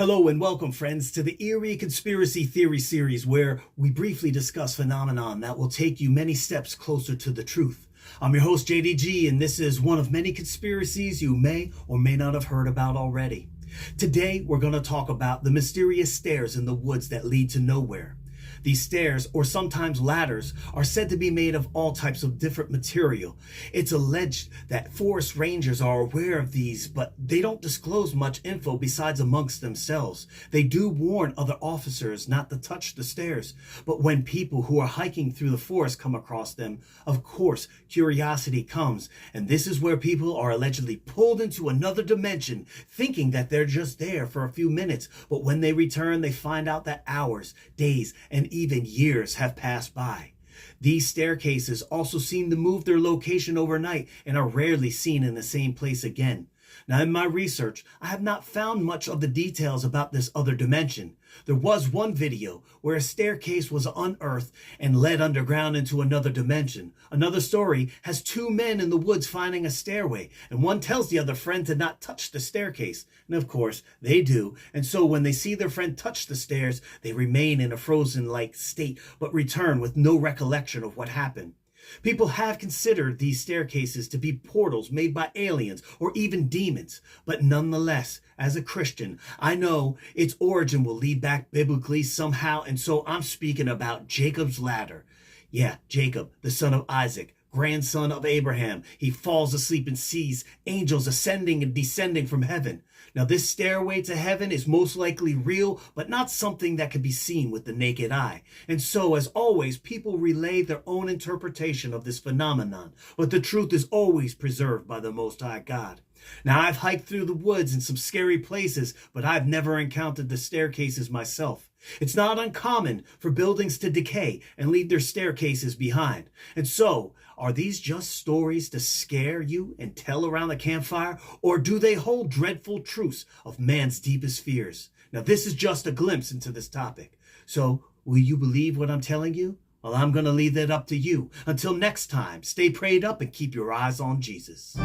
Hello and welcome, friends, to the Eerie Conspiracy Theory series, where we briefly discuss phenomenon that will take you many steps closer to the truth. I'm your host, JDG, and this is one of many conspiracies you may or may not have heard about already. Today, we're going to talk about the mysterious stairs in the woods that lead to nowhere. These stairs, or sometimes ladders, are said to be made of all types of different material. It's alleged that forest rangers are aware of these, but they don't disclose much info besides amongst themselves. They do warn other officers not to touch the stairs, but when people who are hiking through the forest come across them, of course, curiosity comes, and this is where people are allegedly pulled into another dimension, thinking that they're just there for a few minutes, but when they return, they find out that hours, days, and even years have passed by. These staircases also seem to move their location overnight and are rarely seen in the same place again. Now, in my research, I have not found much of the details about this other dimension. There was one video where a staircase was unearthed and led underground into another dimension. Another story has two men in the woods finding a stairway, and one tells the other friend to not touch the staircase. And of course, they do. And so when they see their friend touch the stairs, they remain in a frozen-like state, but return with no recollection of what happened. People have considered these staircases to be portals made by aliens or even demons, but nonetheless, as a Christian, I know its origin will lead back biblically somehow, and so I'm speaking about Jacob's ladder. Yeah, Jacob, the son of Isaac, grandson of Abraham. He falls asleep and sees angels ascending and descending from heaven. Now, this stairway to heaven is most likely real, but not something that can be seen with the naked eye. And so, as always, people relay their own interpretation of this phenomenon, but the truth is always preserved by the Most High God. Now, I've hiked through the woods in some scary places, but I've never encountered the staircases myself. It's not uncommon for buildings to decay and leave their staircases behind. And so, are these just stories to scare you and tell around the campfire, or do they hold dreadful truths of man's deepest fears? Now, this is just a glimpse into this topic. So, will you believe what I'm telling you? Well, I'm going to leave that up to you. Until next time, stay prayed up and keep your eyes on Jesus.